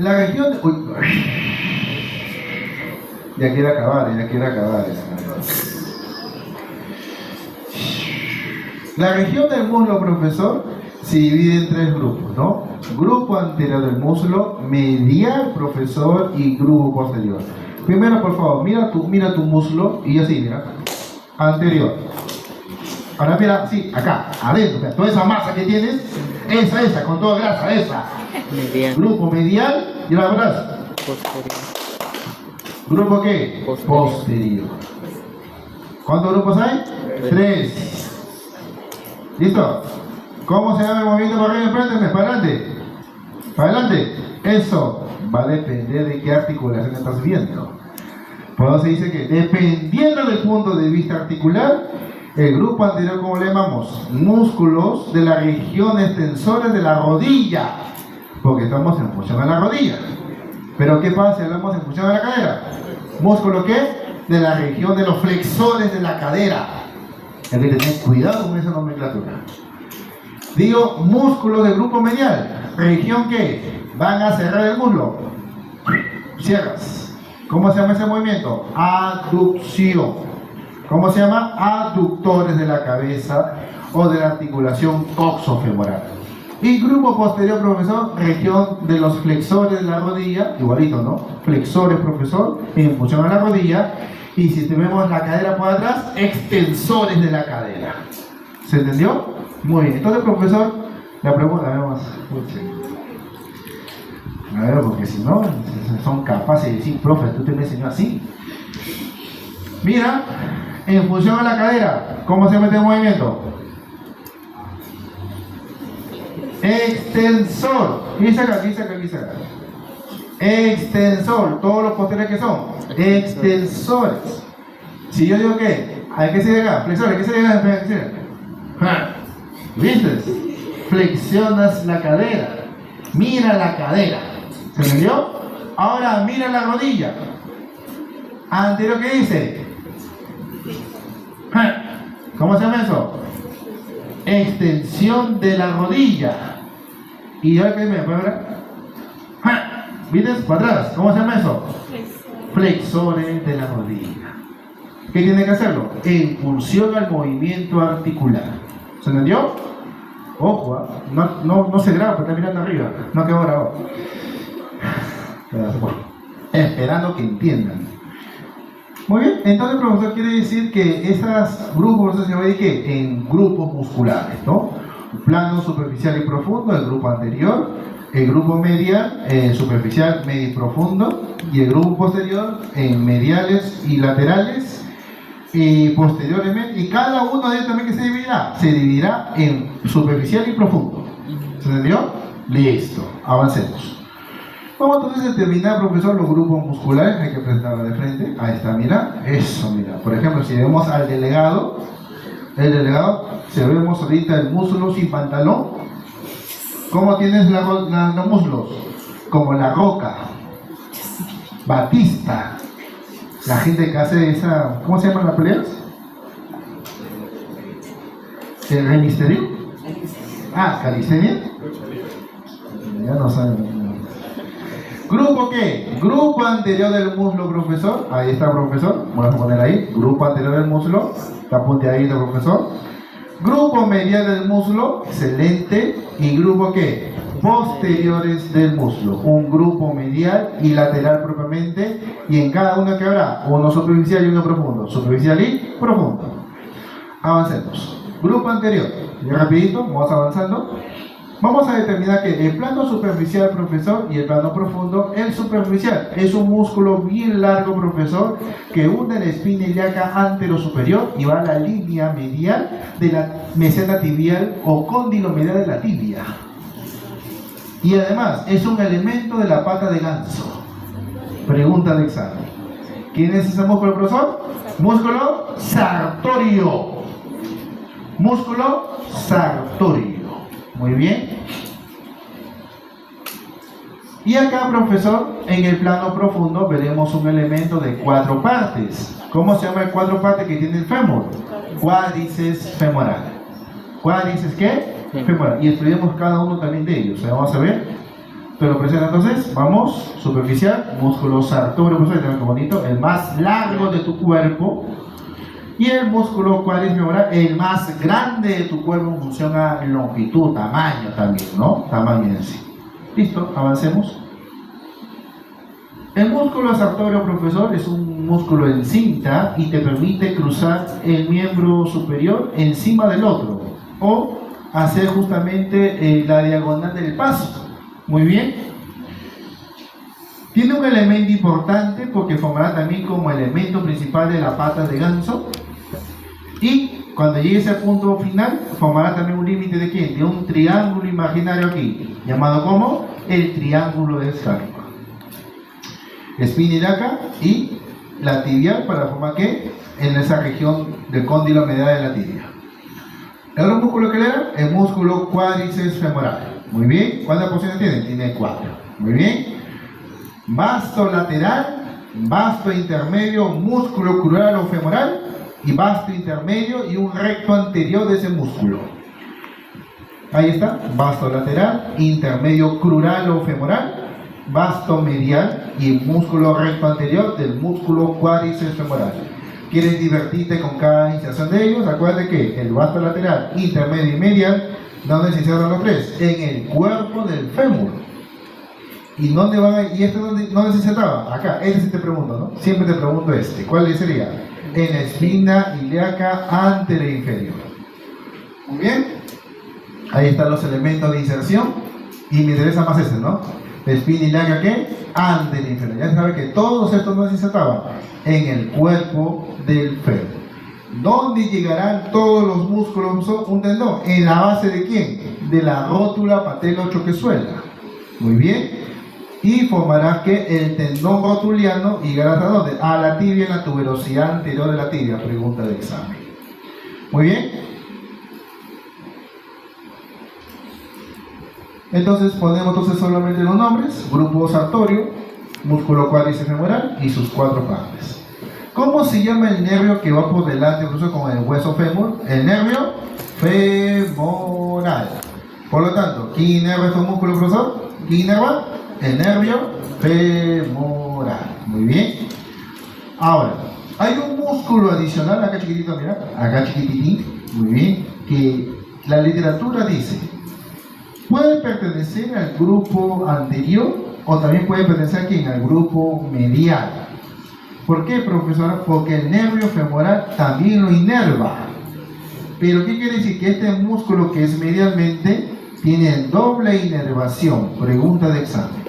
La región de... Uy. Ya quiere acabar. La región del muslo, profesor, se divide en tres grupos, ¿no? Grupo anterior del muslo, medial, profesor, y grupo posterior. Primero, por favor, mira tu muslo y así, mira. Anterior. Ahora mira, sí, acá, adentro, mira, toda esa masa que tienes, esa, con toda grasa, esa. Medial. Grupo medial y la verdad. Posterior. ¿Grupo qué? Posterior. ¿Cuántos grupos hay? Tres. ¿Listo? ¿Cómo se llama el movimiento para arriba y enfrente? Para adelante. Para adelante. Eso va a depender de qué articulación estás viendo. Por eso se dice que dependiendo del punto de vista articular, el grupo anterior, ¿cómo le llamamos? Músculos de la región extensores de la rodilla. Porque estamos en función a la rodilla. Pero ¿qué pasa si hablamos en función a la cadera? ¿Músculo qué? De la región de los flexores de la cadera. Hay que tener cuidado con esa nomenclatura. Digo, músculos del grupo medial. ¿Región qué? Van a cerrar el muslo. Cierras. ¿Cómo se llama ese movimiento? Aducción. ¿Cómo se llama? Aductores de la cabeza o de la articulación coxofemoral. Y grupo posterior, profesor, región de los flexores de la rodilla, igualito, ¿no? Flexores, profesor, en función a la rodilla. Y si tenemos la cadera por atrás, extensores de la cadera. ¿Se entendió? Muy bien. Entonces, profesor, la pregunta, vamos. A ver, porque si no, son capaces de decir, profe, tú te me enseñó así. Mira, en función a la cadera, ¿cómo se mete el movimiento? Extensor. ¿Qué saca? Extensor. Todos los posteriores que son extensores. Si yo digo que, ¿a qué se llega? Flexores, ¿qué se llega? ¿Viste? Flexionas la cadera. Mira la cadera. ¿Se entendió? Ahora mira la rodilla. Anterior, ¿qué dice? ¿Cómo se llama eso? Extensión de la rodilla. Y ahora que me ver. ¿Viste? Para atrás. ¿Cómo se llama eso? Flexores de la rodilla. ¿Qué tiene que hacerlo? En función al movimiento articular. ¿Se entendió? Ojo, no se graba porque está mirando arriba. No quedó grabado. Esperando que entiendan. Muy bien, entonces el profesor quiere decir que esos grupos se dividen ¿qué? En grupos musculares, ¿no? Plano superficial y profundo, el grupo anterior, el grupo medial, superficial, medio y profundo, y el grupo posterior en mediales y laterales, y posteriormente, y cada uno de ellos también que se dividirá en superficial y profundo. ¿Se entendió? Listo, avancemos. Vamos entonces a determinar, profesor, los grupos musculares. Hay que presentarlo de frente. Ahí está, mira. Eso, mira. Por ejemplo, si vemos al delegado, si vemos ahorita el músculo sin pantalón, ¿cómo tienes los músculos? Como la Roca, Batista, la gente que hace esa, ¿cómo se llaman las peleas? ¿El Rey Misterio? ¿Calistenia? Ya no saben. ¿Grupo qué? Grupo anterior del muslo, profesor. Ahí está, profesor. Vamos a poner ahí. Grupo anterior del muslo. Está punteadito, profesor. Grupo medial del muslo. Excelente. ¿Y grupo qué? Posteriores del muslo. Un grupo medial y lateral propiamente. Y en cada uno que habrá uno superficial y uno profundo. Superficial y profundo. Avancemos. Grupo anterior. Y rapidito, vamos avanzando. Vamos a determinar que el plano superficial, profesor, y el plano profundo, el superficial es un músculo bien largo, profesor, que une la espina ilíaca antero-superior y va a la línea medial de la meseta tibial o cóndilo medial de la tibia. Y además es un elemento de la pata de ganso. Pregunta de examen. ¿Quién es ese músculo, profesor? Músculo sartorio. Músculo sartorio. Muy bien. Y acá, profesor, en el plano profundo veremos un elemento de 4 partes. ¿Cómo se llama el 4 partes que tiene el fémur? Cuádriceps femoral. ¿Cuádriceps qué? Femoral. Y estudiamos cada uno también de ellos. Vamos a ver. ¿Te lo presenta entonces? Vamos, superficial, músculo sartorio, qué bonito, el más largo de tu cuerpo. Y el músculo cuádriceps, el más grande de tu cuerpo en función a longitud, tamaño también, ¿no? Tamaño en sí. Listo, avancemos. El músculo sartorio, profesor, es un músculo en cinta y te permite cruzar el miembro superior encima del otro o hacer justamente la diagonal del paso. Muy bien. Tiene un elemento importante porque formará también como elemento principal de la pata de ganso. Y cuando llegue a ese punto final, formará también un límite de ¿quién? De un triángulo imaginario aquí, llamado como el triángulo de escarpa. Espina ilíaca y la tibia para formar ¿qué? En esa región del cóndilo medial de la tibia. ¿El otro músculo que le era? El músculo cuádriceps femoral. Muy bien. ¿Cuántas posiciones tiene? Tiene 4. Muy bien. Vasto lateral, vasto intermedio, músculo crural o femoral y vasto intermedio y un recto anterior de ese músculo. Ahí está, vasto lateral, intermedio crural o femoral, vasto medial y músculo recto anterior del músculo cuádriceps femoral. ¿Quieres divertirte con cada inserción de ellos? Acuérdate que el vasto lateral, intermedio y medial, ¿dónde se insertan los tres? En el cuerpo del fémur. ¿Y dónde van a, y dónde se insertaba? Acá, este sí te pregunto, ¿no? Siempre te pregunto este. ¿Cuál sería? En la espina ilíaca anterior e inferior. Muy bien. Ahí están los elementos de inserción. Y me interesa más este, ¿no? La espina ilíaca, ¿qué? Anterior e inferior. Ya sabes que todos estos no se insertaban en el cuerpo del fémur. ¿Dónde llegarán todos los músculos? Un tendón. ¿En la base de quién? De la rótula patelochoquezuela. Muy bien. Y formará que el tendón rotuliano llegará hasta dónde? A la tibia, en la tuberosidad anterior de la tibia. Pregunta de examen. Muy bien. Entonces ponemos solamente los nombres: grupo sartorio, músculo cuádriceps femoral y sus 4 partes. ¿Cómo se llama el nervio que va por delante, incluso con el hueso fémur? El nervio femoral. Por lo tanto, ¿quién inerva estos músculos, profesor? ¿Quién inerva? El nervio femoral. Muy bien. Ahora, hay un músculo adicional, acá chiquitito, mira, acá chiquititín, muy bien, que la literatura dice, puede pertenecer al grupo anterior o también puede pertenecer ¿quién? Al grupo medial. ¿Por qué, profesora? Porque el nervio femoral también lo inerva. Pero ¿qué quiere decir? Que este músculo que es medialmente tiene doble inervación. Pregunta de examen.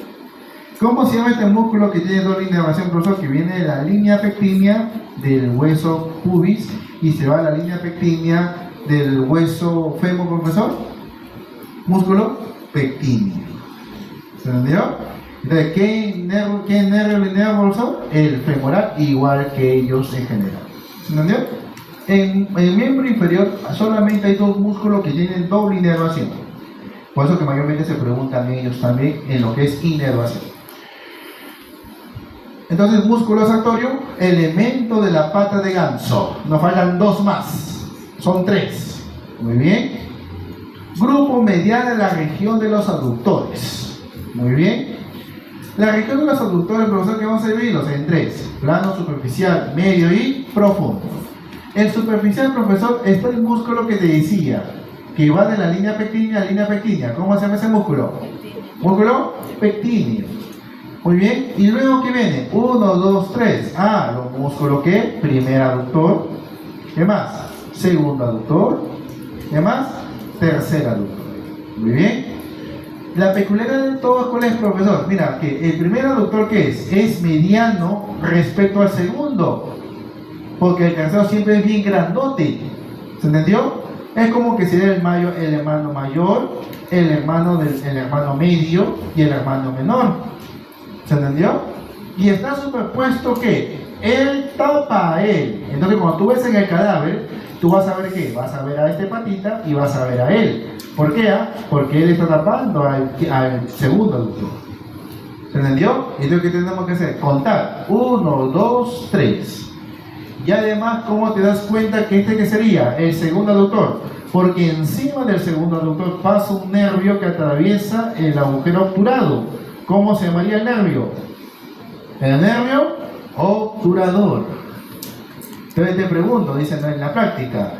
¿Cómo se llama este músculo que tiene doble inervación, profesor? Que viene de la línea pectínea del hueso pubis y se va a la línea pectínea del hueso fémur, profesor. Músculo pectíneo. ¿Se entendió? Entonces, ¿qué nervio lo inerva, profesor? El femoral, igual que ellos en general. ¿Se entendió? En el miembro inferior solamente hay 2 músculos que tienen doble inervación. Por eso que mayormente se preguntan ellos también en lo que es inervación. Entonces, músculo sartorio, elemento de la pata de ganso. Nos faltan 2 más. Son 3. Muy bien. Grupo medial de la región de los aductores. Muy bien. La región de los aductores, profesor, que vamos a dividirlos en 3. Plano, superficial, medio y profundo. El superficial, profesor, está el músculo que te decía, que va de la línea pectínea a línea pectínea. ¿Cómo se llama ese músculo? Músculo pectíneo. Muy bien. Y luego, ¿qué viene? 1, 2, 3. Ah, los músculos que primer aductor. ¿Qué más? Segundo aductor. ¿Qué más? Tercer aductor. Muy bien. La peculiaridad de todos, ¿cuál es, profesor? Mira, que el primer aductor, ¿qué es? Es mediano respecto al segundo. Porque el tercero siempre es bien grandote. ¿Se entendió? Es como que sería el hermano mayor, el hermano medio y el hermano menor. ¿Se entendió? Y está superpuesto que él tapa a él. Entonces, cuando tú ves en el cadáver, tú vas a ver ¿qué? Vas a ver a este patita y vas a ver a él. ¿Por qué? Porque él está tapando al segundo aductor. ¿Se entendió? Entonces, ¿qué tenemos que hacer? Contar. 1, 2, 3. Y además, ¿cómo te das cuenta que este que sería el segundo aductor? Porque encima del segundo aductor pasa un nervio que atraviesa el agujero obturado. ¿cómo se llamaría el nervio? El nervio obturador. Entonces te pregunto, dicen en la práctica,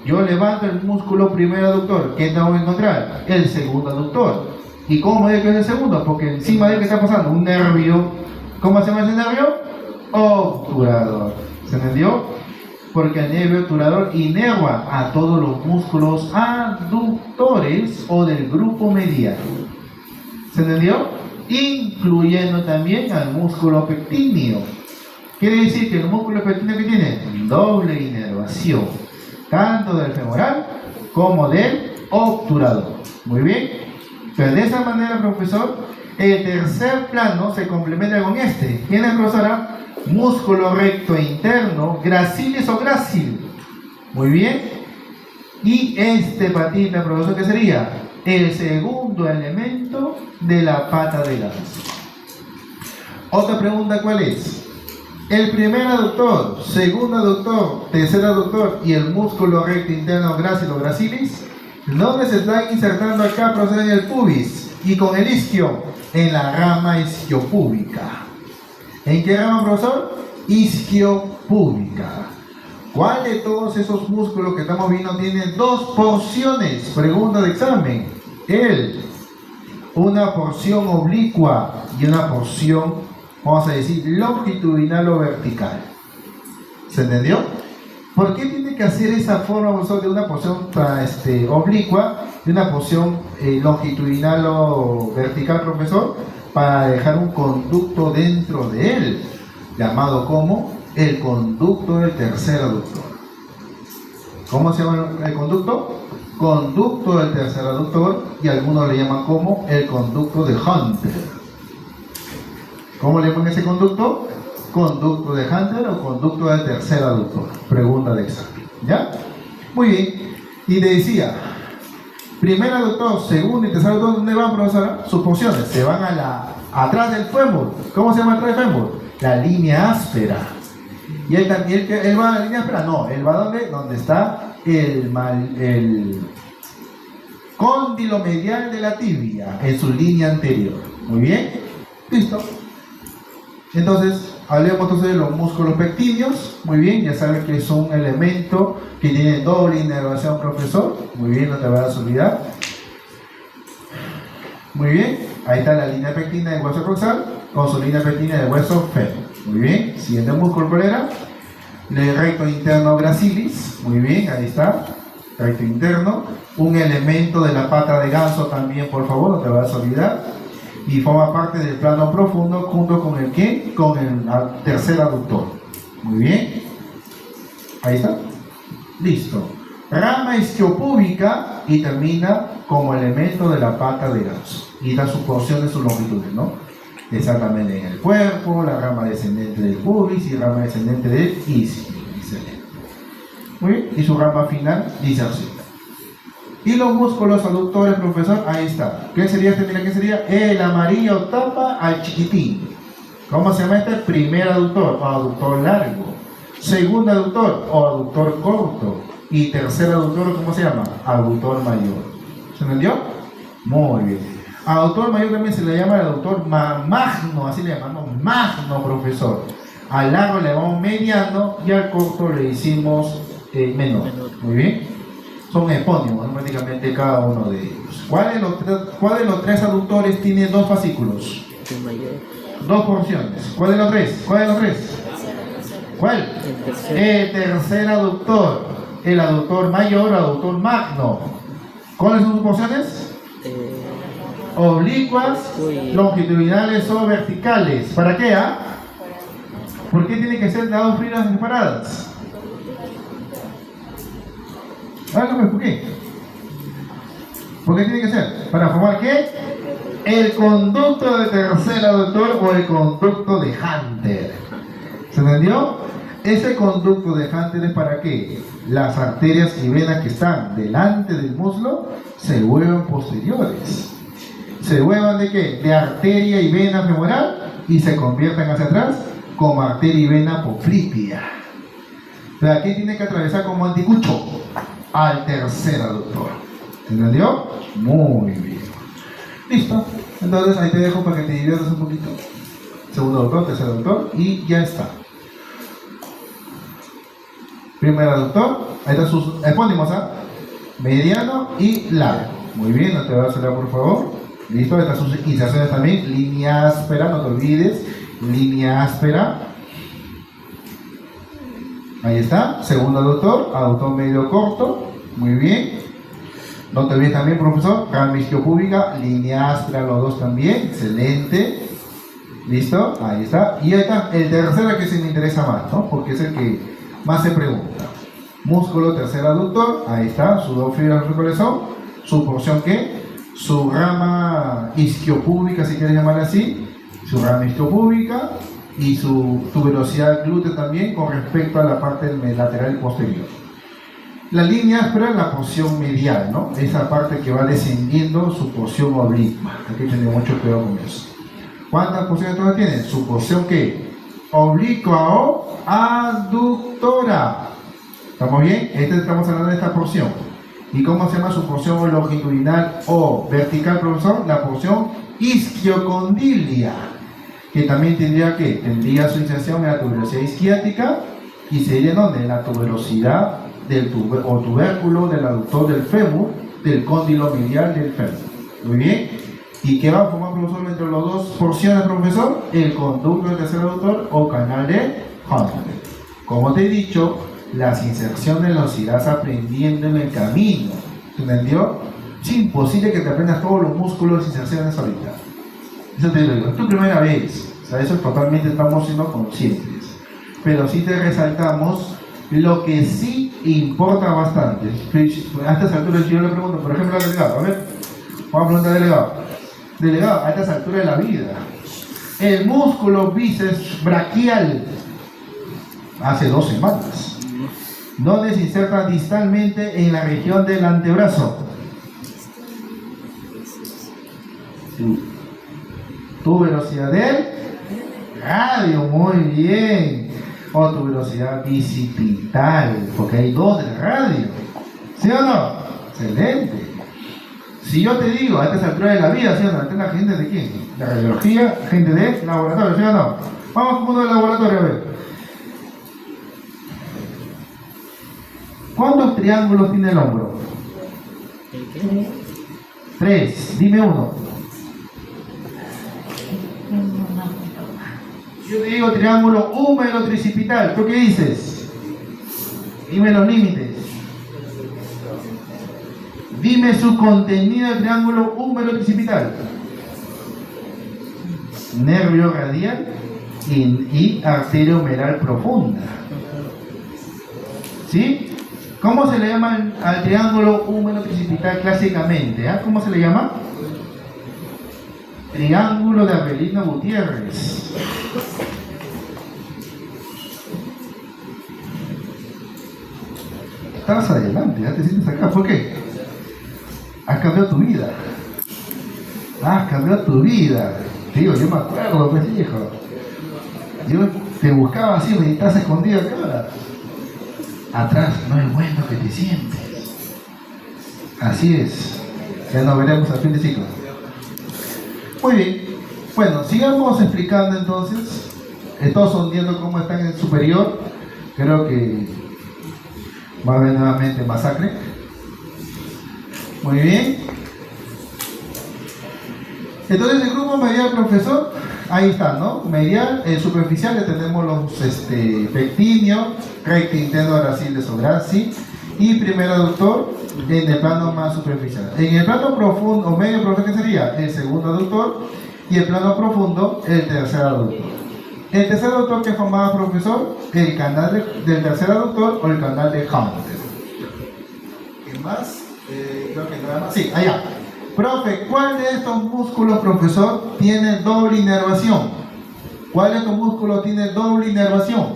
yo levanto el músculo primer aductor, ¿qué tengo que encontrar? El segundo aductor. ¿Y cómo me digo que es el segundo? Porque encima de él, ¿qué está pasando? Un nervio. ¿Cómo se llama ese nervio? Obturador. ¿Se entendió? Porque el nervio obturador inerva a todos los músculos aductores o del grupo medial. ¿Se entendió? Incluyendo también al músculo pectíneo. Quiere decir que el músculo pectíneo que tiene doble inervación, tanto del femoral como del obturador. Muy bien. Entonces, de esa manera, profesor, el tercer plano se complementa con este. ¿Quién es, profesora? Músculo recto interno, gracilis o grácil. Muy bien. Y este patita, profesor, ¿qué sería? El segundo elemento de la pata de ganso. Otra pregunta, ¿cuál es? El primer aductor, segundo aductor, tercer aductor y el músculo recto interno grácil o gracilis, ¿dónde se están insertando acá, profesor? En el pubis. Y con el isquio, en la rama isquiopúbica. ¿En qué rama, profesor? Isquiopúbica. ¿Cuál de todos esos músculos que estamos viendo tiene dos porciones? Pregunta de examen. Una porción oblicua y una porción, vamos a decir, longitudinal o vertical. ¿Se entendió? ¿Por qué tiene que hacer esa forma, profesor, de una porción oblicua y una porción longitudinal o vertical, profesor? Para dejar un conducto dentro de él, llamado como el conducto del tercer aductor. ¿Cómo se llama el conducto? Conducto del tercer aductor, y algunos le llaman como el conducto de Hunter. ¿Cómo le llaman ese conducto? Conducto de Hunter o conducto del tercer aductor. Pregunta de examen. ¿Ya? Muy bien. Y te decía, primer aductor, segundo y tercer aductor, ¿dónde van, profesora? Sus porciones se van atrás del fémur. ¿Cómo se llama atrás del fémur? La línea áspera. ¿Y él va a la línea áspera? No, él va donde está el cóndilo medial de la tibia, en su línea anterior. Muy bien. Listo. Entonces, hablemos entonces de los músculos pectíneos. Muy bien, ya saben que es un elemento que tiene doble inervación, profesor. Muy bien, no te vayas a olvidar. Muy bien, ahí está la línea pectina del hueso coxal con su línea pectina del hueso fémur. Muy bien, siguiente músculo, ¿cuál era? El recto interno gracilis. Muy bien, ahí está, recto interno. Un elemento de la pata de ganso también, por favor, no te vayas a olvidar. Y forma parte del plano profundo junto con el ¿qué? Con el tercer aductor. Muy bien. Ahí está. Listo. Rama isquiopúbica y termina como elemento de la pata de ganso. Y da sus porciones, sus longitudes, ¿no? Exactamente en el cuerpo, la rama descendente del pubis y rama descendente del isquio. Muy bien. Y su rama final dice así. Y los músculos aductores, profesor, ahí está. ¿Qué sería este? Mira, ¿qué sería? El amarillo tapa al chiquitín. ¿Cómo se llama este? Primer aductor o aductor largo. Segundo aductor o aductor corto. Y tercer aductor, ¿cómo se llama? Aductor mayor. ¿Se entendió? Muy bien. Aductor mayor también se le llama el aductor magno, así le llamamos magno, profesor. Al largo le vamos mediano y al corto le hicimos menor. Muy bien. Son epónimos, ¿no? Prácticamente cada uno de ellos. ¿Cuál de los tres aductores tiene dos fascículos? Dos porciones. ¿Cuál de los tres? ¿Cuál? El tercer aductor. El aductor mayor, aductor magno. ¿Cuáles son sus porciones? Oblicuas, longitudinales o verticales. ¿Para qué? ¿Por qué tienen que ser de dos filas separadas? ¿Por qué? ¿Por qué tiene que ser? ¿Para formar qué? El conducto de tercer aductor o el conducto de Hunter. ¿Se entendió? Ese conducto de Hunter es para que las arterias y venas que están delante del muslo se vuelvan posteriores. ¿Se vuelvan de qué? De arteria y vena femoral y se conviertan hacia atrás como arteria y vena poplítea. Pero aquí tiene que atravesar como anticucho al tercer aductor. ¿Entendió? Muy bien. Listo. Entonces ahí te dejo para que te diviertas un poquito. Segundo aductor, tercer aductor y ya está. Primer aductor, ahí están sus epónimos, ¿ah? Mediano y largo. Muy bien, no te vas a acelerar por favor. Listo, ahí están sus inserciones también. Línea áspera, no te olvides. Línea áspera. Ahí está, segundo aductor medio corto. Muy bien. No te olvides también, profesor, rama isquiopúbica, línea áspera, los dos también. Excelente. ¿Listo? Ahí está. Y ahí está el tercero que se me interesa más, ¿no? Porque es el que más se pregunta. Músculo tercer aductor, ahí está, sus dos fibras cuáles son, su porción ¿qué? Su rama isquiopúbica, si quieres llamar así, su rama isquiopúbica y su tuberosidad glútea también con respecto a la parte lateral posterior. La línea áspera es la porción medial, ¿no? Esa parte que va descendiendo su porción oblicua. Hay que tener mucho cuidado con eso. ¿Cuántas porciones todas tienen? Su porción ¿qué? Oblicua o aductora. ¿Estamos bien? Estamos hablando de esta porción. ¿Y cómo se llama su porción longitudinal o vertical, profesor? La porción isquiocondilia, que también tendría su inserción en la tuberosidad isquiática y sería donde la tuberosidad del tubérculo del aductor del fémur, del cóndilo medial del fémur. Muy bien. ¿Y qué va a formar, profesor, entre las dos porciones, profesor? El conducto del tercer aductor o canal de Hunter. Como te he dicho, las inserciones las irás aprendiendo en el camino. ¿Entendió? Es imposible que te aprendas todos los músculos de inserciones ahorita. Eso te lo digo. Es tu primera vez. O sea, eso totalmente estamos siendo conscientes. Pero sí te resaltamos lo que sí importa bastante. A estas alturas yo le pregunto, por ejemplo, al delegado. A ver, vamos a preguntar al delegado. Delegado, a estas alturas de la vida, el músculo bíceps braquial, hace 2 semanas, donde se inserta distalmente en la región del antebrazo. Tuberosidad del radio, muy bien. O tuberosidad bicipital, porque hay 2 del radio. ¿Sí o no? Excelente. Si yo te digo a estas alturas de la vida, ¿sí o no? ¿Esta es la gente de quién? De radiología, gente de laboratorio, ¿sí o no? Vamos con uno de laboratorio a ver. ¿Cuántos triángulos tiene el hombro? 3. Dime uno. Yo te digo triángulo húmero tricipital. ¿Tú qué dices? Dime los límites. Dime su contenido del triángulo húmero tricipital. Nervio radial y arteria humeral profunda. ¿Sí? ¿Cómo se le llama al triángulo húmero tricipital clásicamente? ¿Cómo se le llama? Triángulo de Avelino Gutiérrez. Estás adelante, ya te sientes acá. ¿Por qué? Has cambiado tu vida. Has cambiado tu vida. Tío, yo me acuerdo, pues hijo. Yo te buscaba así, me estás escondido acá. Atrás no es bueno que te sientes. Así es. Ya nos veremos al fin de ciclo. Muy bien. Bueno, sigamos explicando entonces. Todos sondeando cómo están en el superior. Creo que va a haber nuevamente masacre. Muy bien. Entonces el grupo medial, profesor, ahí está, ¿no? Medial, superficial, le tenemos los pectíneo, recto interno, gracil, gracil, y primer aductor en el plano más superficial. En el plano profundo o medio, profesor, ¿qué sería? El segundo aductor, y el plano profundo, el tercer aductor. El tercer aductor que formaba, profesor, el canal del tercer aductor o el canal de Hunter. ¿Qué más? Creo que nada más. Sí, allá. Profe, ¿cuál de estos músculos, profesor, tiene doble inervación? ¿Cuál de estos músculos tiene doble inervación?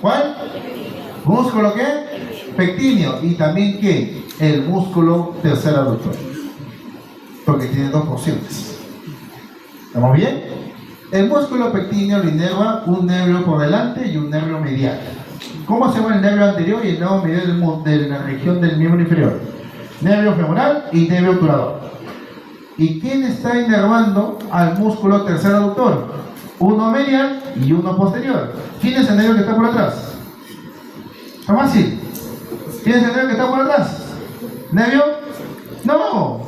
¿Cuál? ¿Músculo qué? Pectíneo. ¿Y también qué? El músculo tercer aductor. Porque tiene 2 porciones. ¿Estamos bien? El músculo pectíneo lo inerva un nervio por delante y un nervio medial. ¿Cómo se llama el nervio anterior y el nervio medial de la región del miembro inferior? Nervio femoral y nervio obturador. ¿Y quién está inervando al músculo tercer aductor? Uno medial y uno posterior. ¿Quién es el nervio que está por atrás? Está fácil. ¿Quién es el nervio que está por atrás? ¿Nervio? No.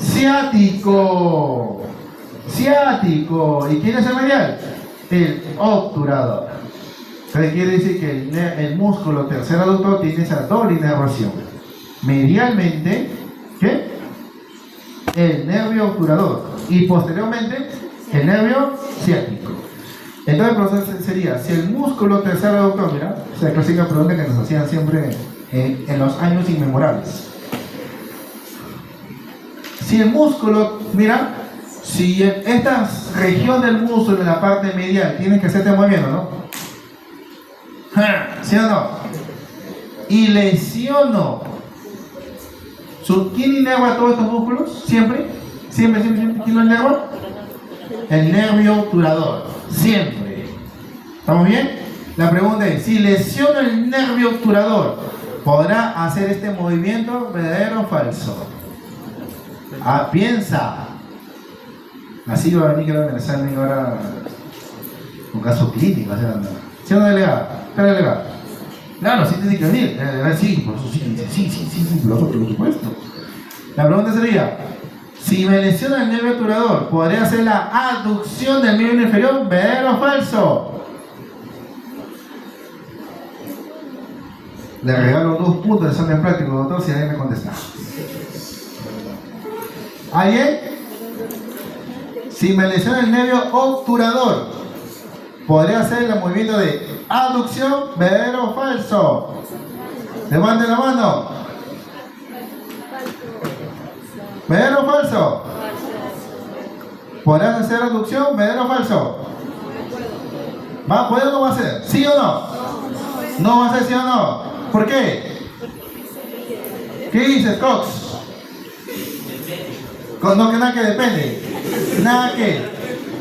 Ciático. Ciático. ¿Y quién es el medial? El obturador. Entonces quiere decir que el músculo tercer aductor tiene esa doble inervación. Medialmente, ¿qué? El nervio obturador. Y posteriormente, el nervio ciático. Entonces el proceso sería, si el músculo tercer aductor, mira, esa clásica pregunta que nos hacían siempre en los años inmemorables. Si el músculo, mira, si esta región del músculo en la parte medial tiene que hacerte moviendo, ¿no? ¿Sí o no? Y lesiono. ¿Quién inerva todos estos músculos? ¿Siempre? ¿Siempre? ¿Quién lo inerva? El nervio obturador. Siempre. ¿Estamos bien? La pregunta es, si lesiono el nervio obturador, ¿podrá hacer este movimiento verdadero o falso? Piensa. Así va a venir que va a examen ahora un caso clínico. ¿Sí o no, delegado? ¿Qué delegado? Claro, sí tiene que venir. Sí, por eso sí, por supuesto. La pregunta sería, si me lesiona el nervio obturador, ¿podré hacer la aducción del miembro inferior? ¿Verdadero o falso? Le regalo 2 puntos de examen práctico, doctor, si alguien me contesta. ¿Alguien? Si me lesiona el nervio obturador, ¿podré hacer el movimiento de aducción? ¿Verdadero o falso? Levante la mano. ¿Verdadero o falso? ¿Podrás hacer aducción? ¿Verdadero o falso? ¿Va a poder o no va a hacer? ¿Sí o no? ¿No va a hacer sí o no? ¿Por qué? ¿Qué dices, Cox? No, que nada que depende. Nada que.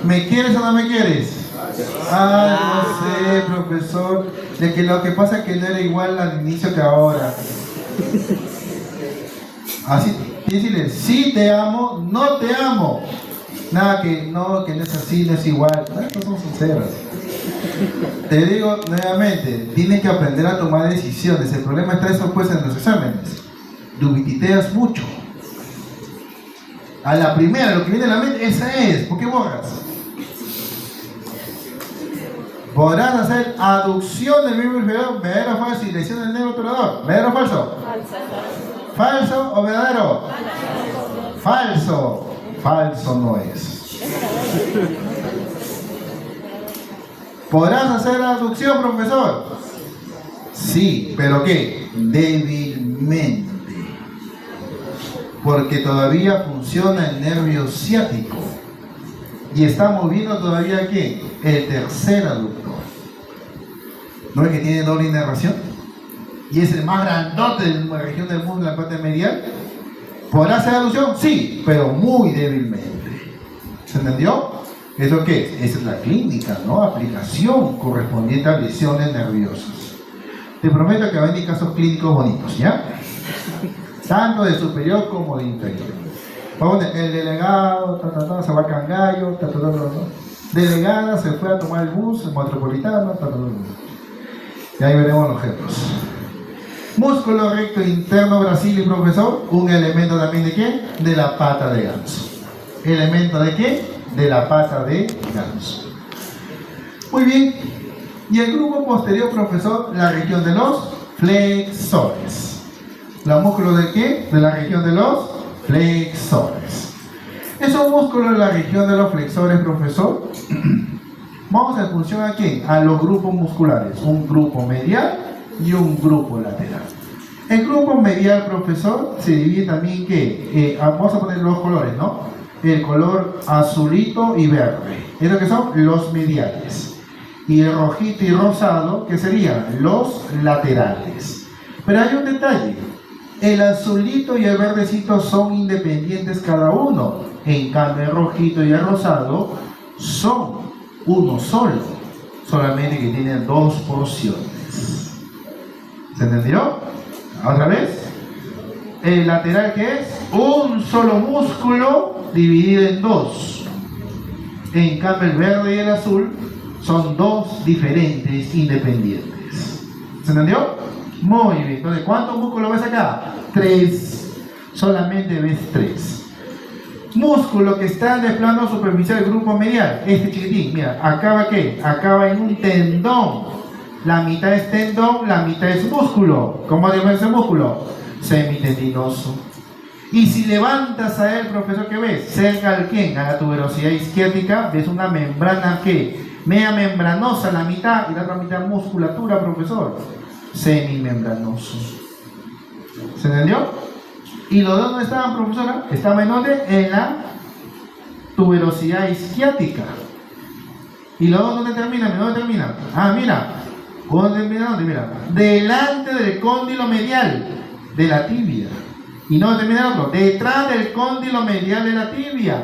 ¿Me quieres o no me quieres? No sé, profesor. De que lo que pasa es que no era igual al inicio que ahora. Así, decirle, sí te amo, no te amo. Nada que no es así, no es igual. Estas son sinceras. Te digo nuevamente, tienes que aprender a tomar decisiones. El problema está eso pues en los exámenes. Dubititeas mucho. A la primera, lo que viene a la mente, esa es. ¿Por qué borras? Podrás hacer aducción del miembro inferior, verdadero o falso, y lesión del nervio obturador. ¿Verdadero o falso? ¿Falso o verdadero? Falso. Falso no es. ¿Podrás hacer aducción, profesor? Sí, pero ¿qué? Débilmente. Porque todavía funciona el nervio ciático. Y está moviendo todavía ¿qué? El tercer aductor. ¿No es que tiene doble inervación? Y es el más grandote de la región del mundo, en la parte medial. ¿Podrá hacer aducción? Sí, pero muy débilmente. ¿Se entendió? ¿Eso qué es? Esa es la clínica, ¿no? Aplicación correspondiente a lesiones nerviosas. Te prometo que va a venir casos clínicos bonitos, ¿ya? Tanto de superior como de inferior. Vamos, el delegado, se va a Cangallo, delegada se fue a tomar el bus, el metropolitano, y ahí veremos los ejemplos. Músculo recto interno Brasil y profesor, un elemento también de ¿qué? De la pata de ganso. ¿Elemento de qué? De la pata de ganso. Muy bien. Y el grupo posterior, profesor, la región de los flexores. ¿Los músculos de qué? De la región de los flexores. Esos músculos de la región de los flexores, profesor, vamos en función a ¿qué? A los grupos musculares. Un grupo medial y un grupo lateral. El grupo medial, profesor, se divide también ¿qué? Vamos a poner los colores, ¿no? El color azulito y verde. Es lo que son los mediales. Y el rojito y rosado, que serían los laterales. Pero hay un detalle. El azulito y el verdecito son independientes cada uno. En cambio, el rojito y el rosado son uno solo. Solamente que tienen 2 porciones. ¿Se entendió? ¿Otra vez? El lateral, ¿qué es? Un solo músculo dividido en dos. En cambio, el verde y el azul son dos diferentes, independientes. ¿Se entendió? Muy bien. Entonces, ¿cuántos músculos ves acá? 3. Solamente ves 3. Músculo que está en el plano superficial del grupo medial. Este chiquitín, mira, acaba ¿qué? Acaba en un tendón. La mitad es tendón, la mitad es músculo. ¿Cómo se llama ese músculo? Semitendinoso. Y si levantas a él, profesor, ¿qué ves? Cerca al ¿quién? A la tuberosidad isquiática, ves una membrana ¿qué? Media membranosa la mitad y la otra mitad musculatura, profesor. Semimembranoso. ¿Se entendió? ¿Y los dos no estaban, profesora? Estaban en dónde? En la tuberosidad isquiática. ¿Y los dos dónde terminan? ¿Dónde terminan? Ah, mira. ¿Dónde termina? ¿Dónde? Mira. Delante del cóndilo medial de la tibia. ¿Y no termina el otro? Detrás del cóndilo medial de la tibia.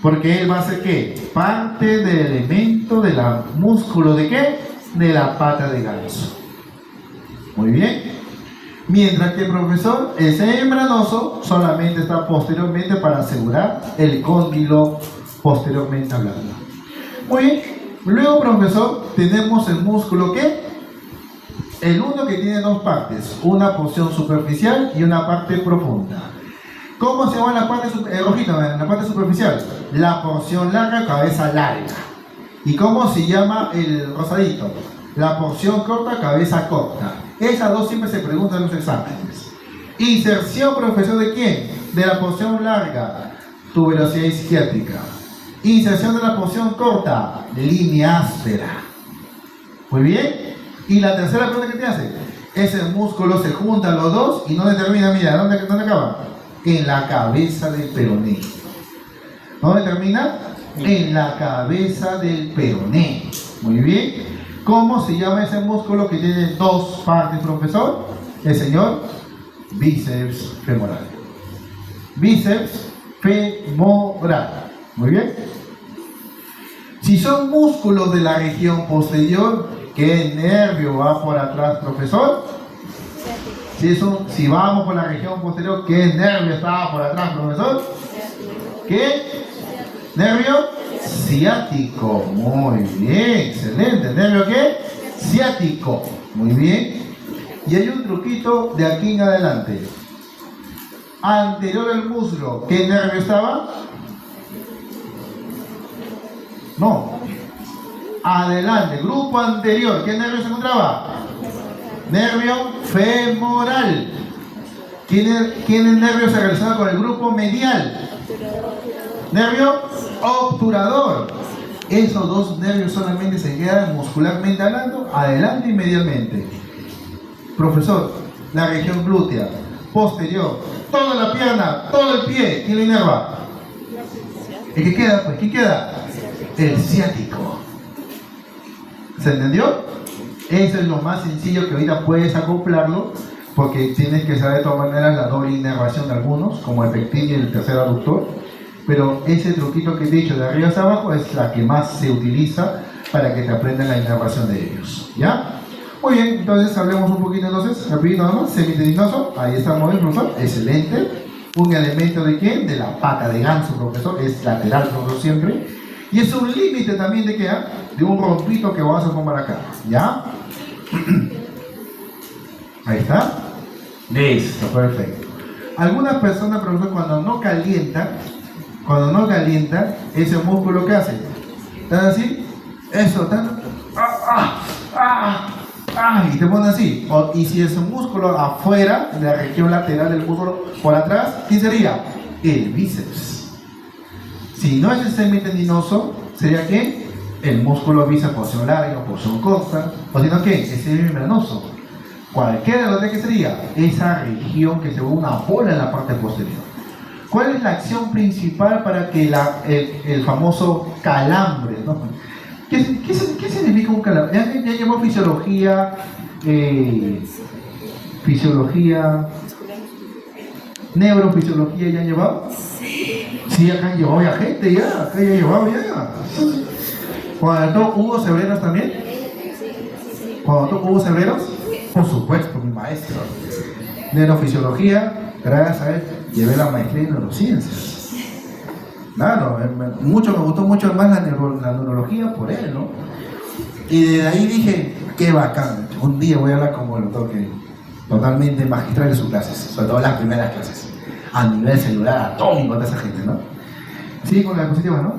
Porque él va a ser ¿qué? Parte del elemento del músculo de ¿qué? De la pata de ganso. Muy bien. Mientras que el profesor, ese membranoso, solamente está posteriormente para asegurar el cóndilo posteriormente hablando. Muy bien. Luego, profesor, tenemos el músculo ¿qué? El uno que tiene dos partes, una porción superficial y una parte profunda. ¿Cómo se llama la parte la parte superficial? La porción larga, cabeza larga. ¿Y cómo se llama el rosadito? La porción corta, cabeza corta. Esas dos siempre se preguntan en los exámenes. Inserción, profesor, ¿de quién? De la porción larga, tuberosidad isquiática. Inserción de la porción corta, línea áspera. Muy bien. Y la tercera pregunta que te hace, ese músculo se juntan los dos y no determina, mira, ¿dónde acaba? En la cabeza del peroné. ¿Dónde termina? En la cabeza del peroné. Muy bien. ¿Cómo se llama ese músculo que tiene dos partes, profesor? El señor bíceps femoral. Bíceps femoral. Muy bien. Si son músculos de la región posterior, ¿qué nervio va por atrás, profesor? Si vamos por la región posterior, ¿qué nervio está por atrás, profesor? ¿Qué? ¿Nervio? Ciático. Muy bien, excelente. ¿Nervio qué? Ciático. Muy bien. Y hay un truquito de aquí en adelante. Anterior al muslo, ¿qué nervio estaba? No. Adelante, grupo anterior, ¿qué nervio se encontraba? Nervio femoral. ¿Quién nervio se relaciona con el grupo medial? Nervio obturador. Esos dos nervios solamente se quedan muscularmente hablando, adelante y medialmente. Profesor, la región glútea, posterior, toda la pierna, todo el pie, ¿quién lo inerva? ¿El que queda? Pues, ¿quién queda? El ciático. ¿Se entendió? Eso es lo más sencillo que ahorita puedes acoplarlo, porque tienes que saber de todas maneras la doble inervación de algunos, como el pectín y el tercer aductor. Pero ese truquito que he dicho de arriba hacia abajo es la que más se utiliza para que te aprendan la inervación de ellos. ¿Ya? Muy bien, entonces hablemos un poquito entonces, rapidito nada más, semitendinoso, ahí estamos bien, profesor, excelente. Un elemento de ¿quién? De la pata de ganso, profesor, es lateral, profesor, siempre. Y es un límite también de ¿qué? De un rompito que vamos a formar acá, ¿ya? Ahí está. Listo, perfecto. Algunas personas, profesor, cuando no calientan, ese músculo ¿qué hace? ¿Están así? Eso, están... y te ponen así. Y si es un músculo afuera, de la región lateral del músculo, por atrás, ¿quién sería? El bíceps. Si no es el semitendinoso, ¿sería qué? El músculo bíceps, porción larga o porción corta. O si no, ¿qué? El semimembranoso. Cualquiera de los tres, ¿qué sería? Esa región que se ve una bola en la parte posterior. ¿Cuál es la acción principal para que el famoso calambre, ¿no? ¿Qué significa un calambre? ¿Ya llevó fisiología? Neurofisiología ya han llevado? Sí, acá han llevado ya gente, acá ya han llevado ya. Cuando hubo severos también. Cuando hubo severos, por supuesto, mi maestro. Neurofisiología, Gracias a él, llevé la maestría en neurociencias. Claro, me gustó mucho más la neurología por él, ¿no? Y desde ahí dije, qué bacán, un día voy a hablar como el doctor, que totalmente magistral en sus clases, sobre todo las primeras clases, a nivel celular, atómico, de esa gente, ¿no? Sí, con la diapositiva, ¿no?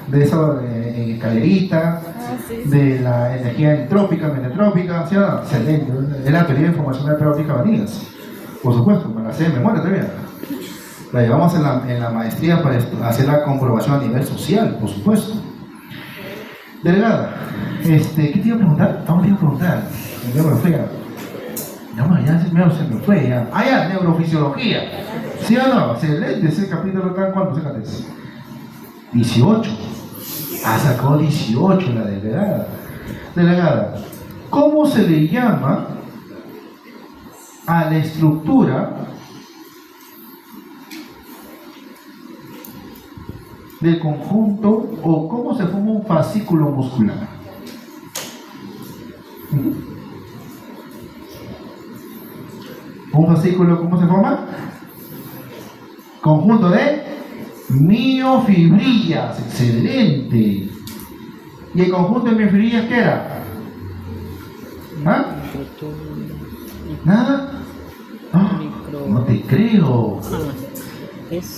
De eso, escalerita, de la energía entrópica, metentrópica, ¿sí o no? Excelente, es la teoría de información terapéutica Vanías. Por supuesto, me la sé de memoria todavía. La llevamos en la maestría para hacer la comprobación a nivel social, por supuesto. Delegada, ¿qué te iba a preguntar? Vamos te iba a preguntar. Ya me fui ya. Ya se me fue ya. Ah, ya, neurofisiología. ¿Sí o no? Excelente, ese capítulo tan cuánto, sécate. 18. Ah, sacó 18 la delegada. Delegada, ¿cómo se le llama a la estructura del conjunto o cómo se forma un fascículo muscular? ¿Un fascículo cómo se forma? Conjunto de miofibrillas. Excelente. ¿Y el conjunto de miofibrillas qué era? ¿Ah? ¿Nada? Oh, no te creo.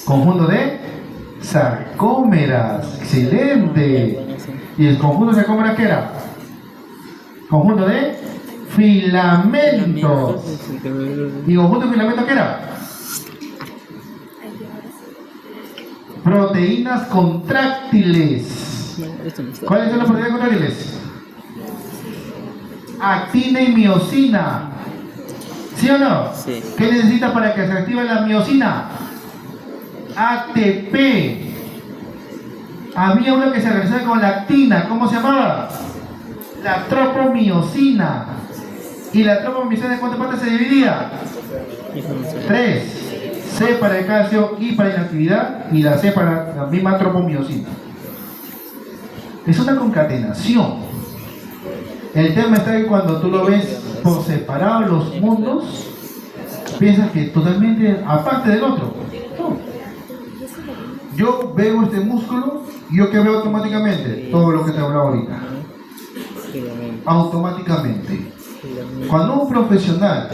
Conjunto de sarcómeras. Excelente. ¿Y el conjunto de sarcómeras qué era? Conjunto de filamentos. ¿Y conjunto de filamentos qué era? Proteínas contráctiles. ¿Cuáles son las proteínas contráctiles? Actina y miosina. ¿Sí o no? Sí. ¿Qué necesita para que se active la miosina? ATP. Había uno que se realizaba con la actina. ¿Cómo se llamaba? La tropomiosina. ¿Y la tropomiosina de cuántas partes se dividía? 3. C para el calcio, I para la inactividad y la C para la misma tropomiosina. Es una concatenación. El tema está que cuando tú lo ves por separado los mundos, piensas que totalmente aparte del otro. No. Yo veo este músculo y yo que veo automáticamente todo lo que te hablaba ahorita. Automáticamente. Cuando un profesional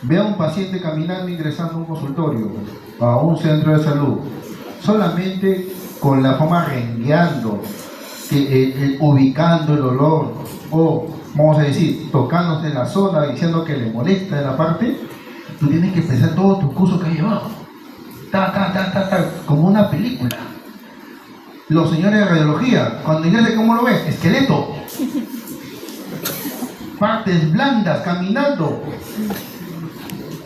ve a un paciente caminando ingresando a un consultorio, a un centro de salud, solamente con la forma rengueando, ubicando el olor o, vamos a decir, tocándose en la zona, diciendo que le molesta de la parte, tú tienes que pensar todo tu curso que ha llevado, como una película. Los señores de radiología, cuando ingresan, ¿cómo lo ves? Esqueleto, partes blandas, caminando.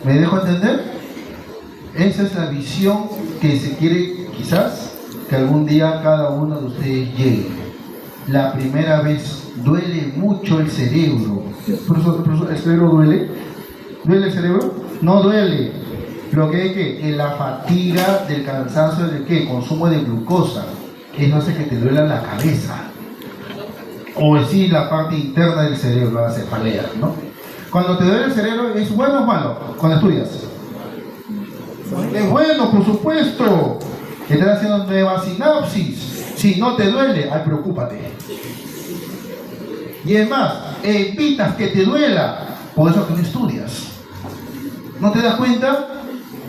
¿Me dejo entender? Esa es la visión que se quiere, quizás, que algún día cada uno de ustedes llegue. La primera vez duele mucho el cerebro. Profesor, ¿el cerebro duele? ¿Duele el cerebro? No duele. Lo que es que la fatiga del cansancio del que consumo de glucosa, que no hace que te duela la cabeza. O decir la parte interna del cerebro, la cefalea, ¿no? Cuando te duele el cerebro, ¿es bueno o malo cuando estudias? Es bueno, por supuesto. Estás haciendo nueva sinapsis. Si no te duele, ay, preocúpate. Y es más, evitas que te duela. Por eso que no estudias. ¿No te das cuenta?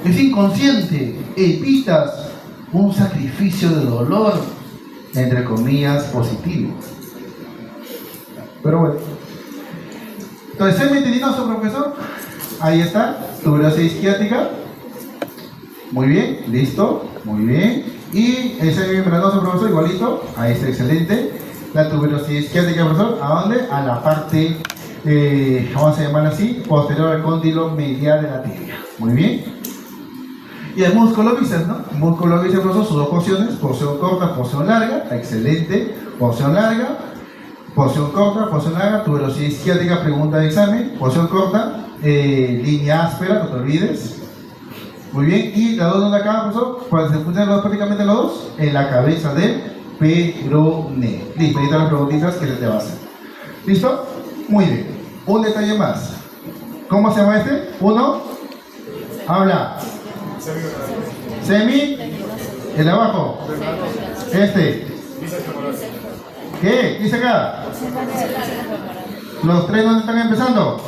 Es inconsciente. Evitas un sacrificio de dolor, entre comillas, positivo. Pero bueno. Entonces, ¿se me entendió su profesor? Ahí está, tuberosis isquiática. Muy bien, listo, muy bien. Y ese membranoso, profesor, igualito. Ahí está, excelente. La tuberosis isquiática, profesor, ¿a dónde? A la parte, vamos a llamarla así, posterior al cóndilo medial de la tibia. Muy bien. Y el músculo bíceps, ¿no? El músculo bíceps, profesor, sus dos porciones, porción corta, porción larga. Excelente, porción larga. Porción corta, porción larga, tuberosis isquiática, pregunta de examen. Porción corta, línea áspera, no te olvides. Muy bien, y las dos donde acá, profesor, pues se encuentran prácticamente los dos en la cabeza del peroné. Listo, ahí están las preguntitas que les te va a hacer. ¿Listo? Muy bien. Un detalle más. ¿Cómo se llama este? Uno, habla. Semi. El de abajo. Este. ¿Qué? ¿Qué dice acá? Los tres no están empezando.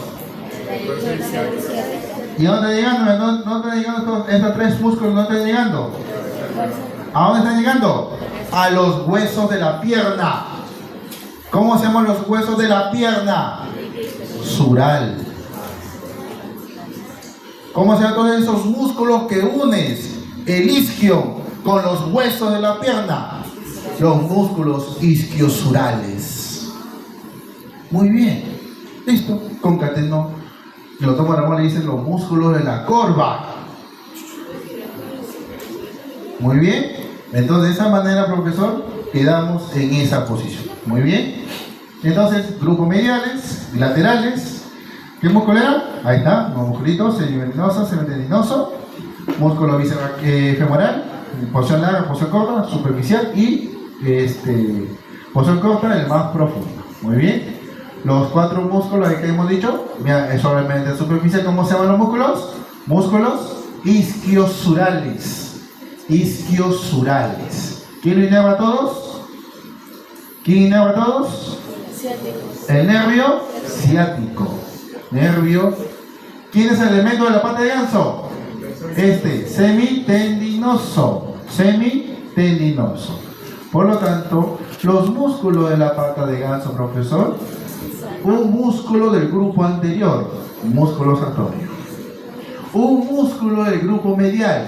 ¿Y dónde están llegando? ¿Dónde están llegando estos tres músculos? ¿Dónde están llegando? ¿A dónde están llegando? A los huesos de la pierna. ¿Cómo se llaman los huesos de la pierna? Sural. ¿Cómo se llaman todos esos músculos que unes el isquio con los huesos de la pierna? Los músculos isquiosurales. Muy bien. Listo. Concateno. Lo toma Ramón, le dicen los músculos de la corva. Muy bien. Entonces, de esa manera, profesor, quedamos en esa posición. Muy bien. Entonces, grupos mediales, laterales. ¿Qué músculo era? Ahí está. Musculito, semiventinoso, semitendinoso. Músculo visceral, femoral. Posición larga, posición corta, superficial y posición corta, el más profundo. Muy bien. Los cuatro músculos que hemos dicho, mira, solamente superficial. ¿Cómo se llaman los músculos? Músculos isquiosurales. Isquiosurales. ¿Quién lo innerva a todos? ¿Quién innerva a todos? El nervio ciático. Nervio. ¿Quién es el elemento de la pata de ganso? Semitendinoso. Semitendinoso. Por lo tanto, los músculos de la pata de ganso, profesor, un músculo del grupo anterior, músculo sartorio. Un músculo del grupo medial,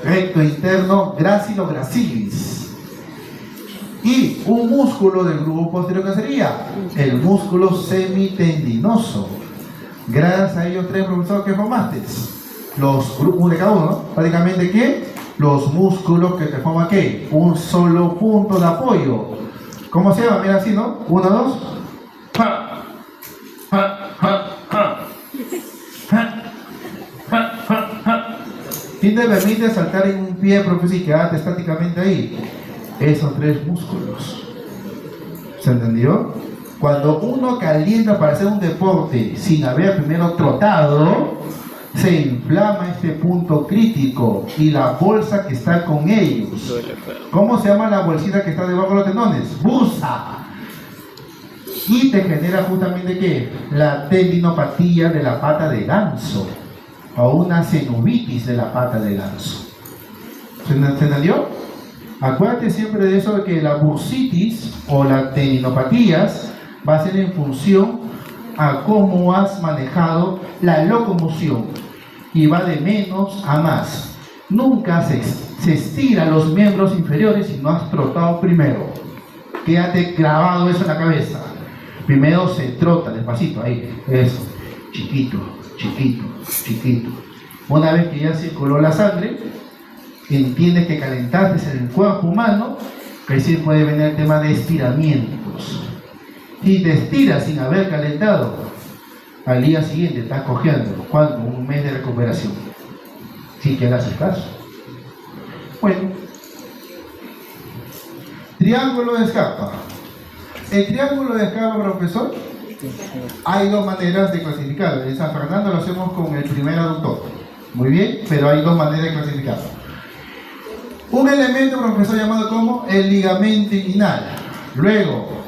recto interno, gracilo gracilis. Y un músculo del grupo posterior, que sería el músculo semitendinoso. Gracias a ellos tres, profesor, que formaste los grupos de cada uno, ¿no? Prácticamente, ¿qué? Los músculos que te forman, ¿qué? Un solo punto de apoyo. ¿Cómo se llama? Mira así, ¿no? 1, 2. ¿Quién te permite saltar en un pie, profesor, y quedarte estáticamente ahí? Esos tres músculos. ¿Se entendió? Cuando uno calienta para hacer un deporte sin haber primero trotado, se inflama este punto crítico y la bolsa que está con ellos. ¿Cómo se llama la bolsita que está debajo de los tendones? Bursa. Y te genera justamente ¿qué? La tendinopatía de la pata de ganso o una cenubitis de la pata de ganso. ¿Se entendió? Acuérdate siempre de eso, de que la bursitis o las tendinopatías va a ser en función a cómo has manejado la locomoción y va de menos a más. Nunca se estira los miembros inferiores si no has trotado primero. Quédate grabado eso en la cabeza. Primero se trota despacito, ahí, eso, chiquito, chiquito, chiquito. Una vez que ya circuló la sangre, entiendes que calentaste en el cuerpo humano, recién puede venir el tema de estiramientos. Si te estiras sin haber calentado, al día siguiente estás cojeando. ¿Cuánto? Un mes de recuperación. Sí que hagas el caso. Bueno, triángulo de Scarpa. El triángulo de Scarpa, profesor, hay dos maneras de clasificarlo. En San Fernando lo hacemos con el primer aductor. Muy bien, pero hay dos maneras de clasificarlo. Un elemento, profesor, llamado como el ligamento inguinal. Luego,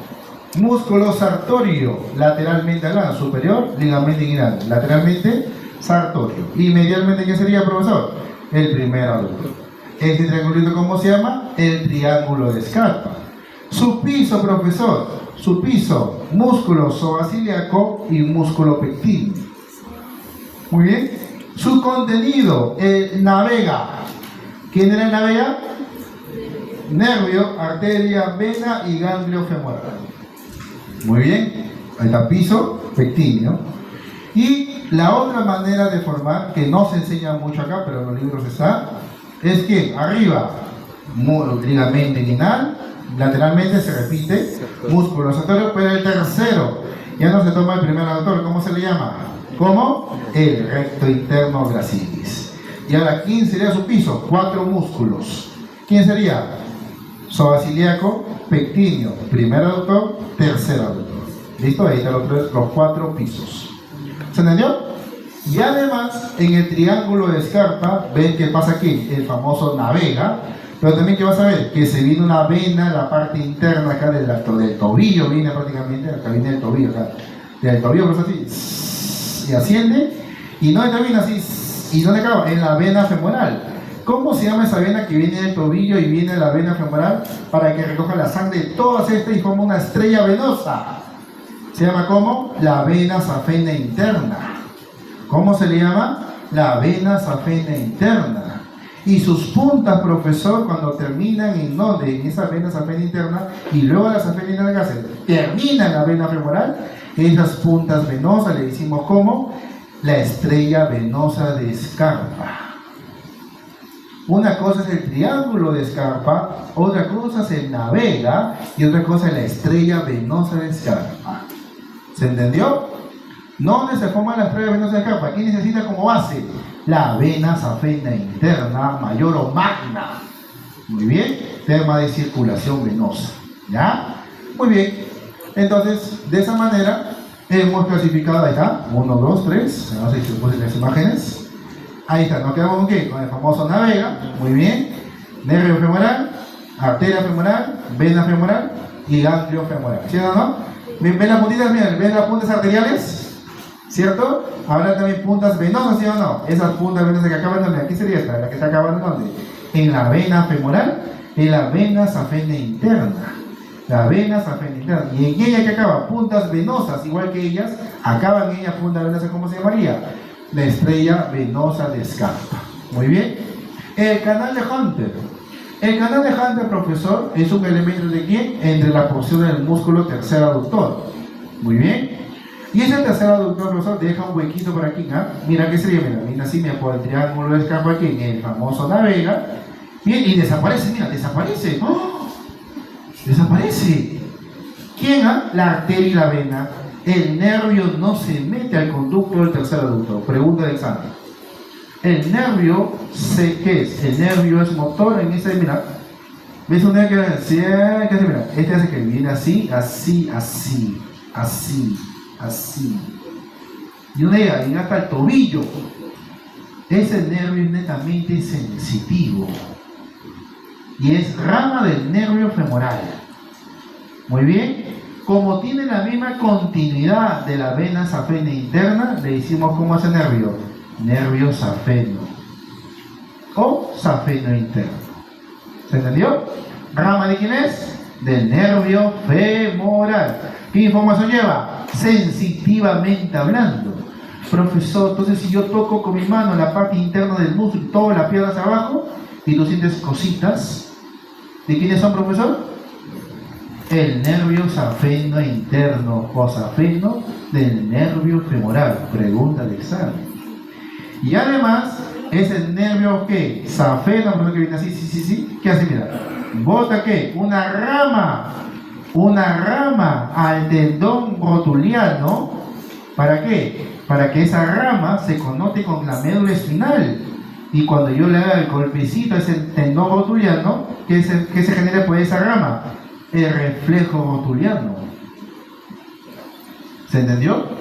músculo sartorio, lateralmente al lado superior, ligamento inguinal, lateralmente sartorio. Y medialmente, ¿qué sería, profesor? El primer aductor. Este triangulito, ¿cómo se llama? El triángulo de Scarpa. Su piso, profesor, su piso, músculo psoasiliaco y músculo pectíneo. Muy bien. Su contenido, navega. ¿Quién era el navega? Nervio, arteria, vena y ganglio femoral. Muy bien. Ahí está piso, pectíneo. Y la otra manera de formar, que no se enseña mucho acá, pero en los libros está, es que arriba, ligamento inguinal, lateralmente se repite, músculo sartorio, pero el tercero, ya no se toma el primer aductor, ¿cómo se le llama? ¿Cómo? El recto interno gracilis. Y ahora, ¿quién sería su piso? 4 músculos. ¿Quién sería? Psoasiliaco, pectíneo, primer aductor, tercer aductor. ¿Listo? Ahí están los 4 pisos. ¿Se entendió? Y además, en el triángulo de Scarpa, ven qué pasa aquí, el famoso navega, pero también que vas a ver, que se viene una vena en la parte interna acá del tobillo, viene prácticamente, acá viene el tobillo, acá, del tobillo, pues así, y asciende, y no termina así, ¿y dónde acaba? En la vena femoral. ¿Cómo se llama esa vena que viene del tobillo y viene de la vena femoral para que recoja la sangre de todas estas y forma una estrella venosa? Se llama ¿cómo? La vena safena interna. ¿Cómo se le llama? La vena safena interna. Y sus puntas, profesor, cuando terminan en donde, en esa vena safena interna, y luego la safena interna que hace, termina en la vena femoral, esas puntas venosas le decimos ¿cómo? La estrella venosa de Scarpa. Una cosa es el triángulo de Scarpa, otra cosa es el navega y otra cosa es la estrella venosa de Scarpa. ¿Se entendió? ¿Dónde se forma la estrella venosa de Scarpa? ¿Qué necesita como base? La vena safena interna, mayor o magna. Muy bien, tema de circulación venosa. ¿Ya? Muy bien. Entonces, de esa manera hemos clasificado, ahí está, 1, 2, 3, no sé si se pueden las imágenes. Ahí está, nos quedamos con ¿qué? Con el famoso navega, muy bien, nervio femoral, arteria femoral, vena femoral y ganglio femoral, ¿sí o no? ¿Ven las puntitas? Miren, ¿ven las puntas arteriales? ¿Cierto? Habrá también puntas venosas, ¿sí o no? Esas puntas venosas que acaban donde, aquí sería esta, la que está acabando ¿dónde? En la vena femoral, en la vena safena interna. La vena safena interna. Y en ella que acaba, puntas venosas, igual que ellas, acaban en ellas puntas venosas, ¿cómo se llamaría? La estrella venosa de Scarpa. Muy bien. El canal de Hunter. El canal de Hunter, profesor, es un elemento de quién? Entre la porción del músculo tercer aductor. Muy bien. Y ese tercer aductor, profesor, deja un huequito por aquí. ¿Ah? Mira qué sería, mira así me por el triángulo de Scarpa aquí en el famoso navega. Bien, y desaparece, mira, desaparece. ¡Oh! Desaparece. ¿Quién? La arteria y la vena. El nervio no se mete al conducto del tercer aductor. Pregunta de examen. El nervio, ¿qué es? El nervio es motor en ese, mira. ¿Ves un nervio que hace, mira? Este hace que viene así, así, así, así, así. Y una idea, llega hasta el tobillo. Ese nervio es netamente sensitivo. Y es rama del nervio femoral. Muy bien. Como tiene la misma continuidad de la vena safena interna, le decimos ¿cómo hace nervio? Nervio safeno o safeno interno. ¿Se entendió? ¿Rama de quién es? Del nervio femoral. ¿Qué información lleva? Sensitivamente hablando. Profesor, entonces si yo toco con mi mano la parte interna del músculo y toda la pierna hacia abajo y tú sientes cositas, ¿de quiénes son, profesor? El nervio safeno interno o safeno del nervio femoral. Pregunta de examen. Y además, es el nervio que safeno, por que viene así, sí. ¿Qué hace? Mira, bota ¿qué? Una rama al tendón rotuliano. ¿Para qué? Para que esa rama se conecte con la médula espinal. Y cuando yo le haga el golpecito a ese tendón rotuliano, ¿qué se genera por esa rama? El reflejo rotuliano. ¿Se entendió?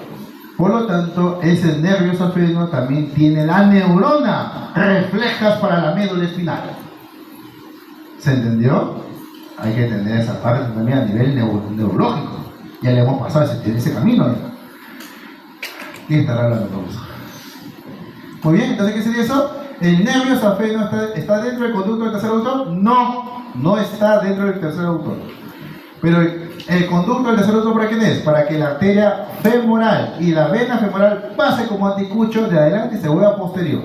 Por lo tanto, ese nervio safeno también tiene la neurona reflejas para la médula espinal. ¿Se entendió? Hay que entender esa parte también a nivel neurológico. Ya le hemos pasado ese camino. ¿Quién estará hablando con eso? Muy bien, entonces ¿qué sería eso? ¿El nervio safeno está dentro del conducto del tercer aductor? No está dentro del tercer aductor. Pero el conducto del tercer aductor, ¿para quién es? Para que la arteria femoral y la vena femoral pase como anticucho de adelante y se vuelva posterior.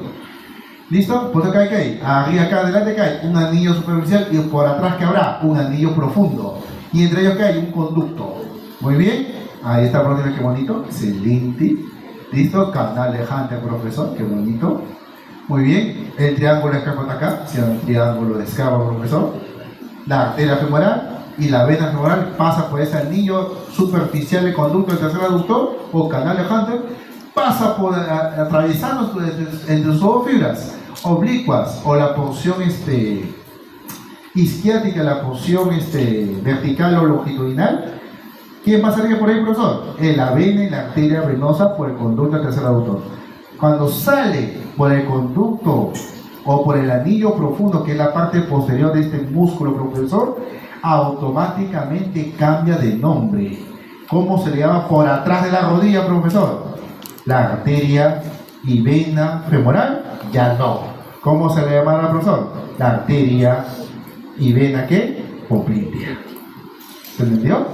¿Listo? Pues acá hay arriba, acá adelante que hay un anillo superficial y por atrás que habrá un anillo profundo. Y entre ellos que hay un conducto. Muy bien. Ahí está, profesor, qué bonito. Excelente. ¿Listo? Canal de Hunter, profesor, qué bonito. Muy bien. El triángulo de Scarpa acá, se llama el triángulo de Scarpa, profesor. La arteria femoral y la vena femoral pasa por ese anillo superficial de conducto del tercer aductor o canal de Hunter, pasa por atravesando entre sus dos fibras oblicuas o la porción isquiática, la porción vertical o longitudinal. ¿Quién pasaría por ahí, profesor? La vena y la arteria venosa por el conducto del tercer aductor. Cuando sale por el conducto o por el anillo profundo, que es la parte posterior de este músculo, profesor, automáticamente cambia de nombre. ¿Cómo se le llama por atrás de la rodilla, profesor? La arteria y vena femoral, ya no. ¿Cómo se le llama, profesor? La arteria y vena, ¿qué? Poplitea. ¿Se entendió?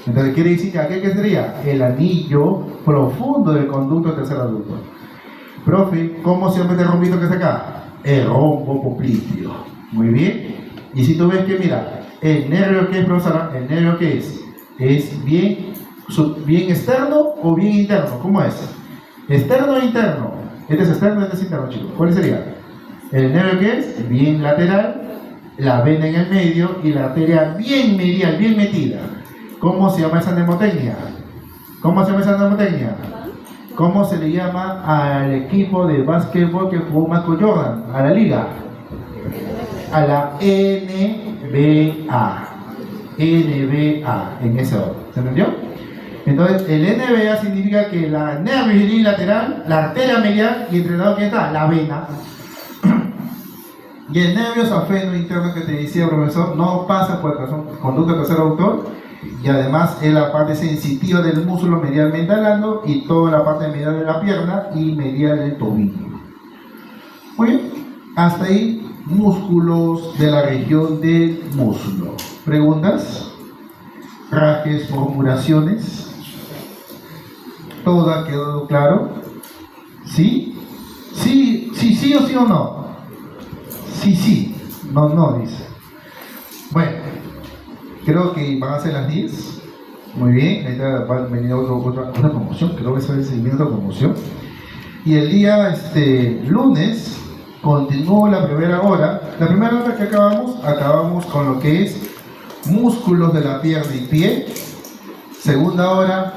Entonces quiere decir que aquel que sería el anillo profundo del conducto tercer adulto. Profe, ¿cómo se llama este rombito que está acá? El rombo popliteo. Muy bien. Y si tú ves que, mira, el nervio que es, profesora, el nervio que es bien externo o bien interno. ¿Cómo es? ¿Externo o interno? Este es externo, este es interno, chicos. ¿Cuál sería? El nervio que es bien lateral, la vena en el medio y la arteria bien medial, bien metida. ¿Cómo se llama esa mnemotecnia? ¿Cómo se llama esa mnemotecnia? ¿Cómo se le llama al equipo de básquetbol que jugó Michael Jordan? A la liga. A la NBA. NBA, en ese orden. ¿Se entendió? Entonces, el NBA significa que la nervio lateral, la arteria medial y entre lado que está, la vena. Y el nervio safeno interno que te decía, profesor, no pasa por el conducto tercer autor. Y además es la parte sensitiva del músculo medialmente hablando y toda la parte medial de la pierna y medial del tobillo. Muy bien, hasta ahí músculos de la región del muslo. ¿Preguntas? ¿Rajes, murmuraciones? ¿Todo ha quedado claro? ¿Sí? ¿Sí, sí, sí o sí o no? Sí, sí. No, no, dice. Bueno. Creo que van a ser las 10. Muy bien, ahorita va a venir otra promoción, creo que es el seguimiento de promoción. Y el día lunes continuó la primera hora. La primera hora que acabamos con lo que es músculos de la pierna y pie. Segunda hora,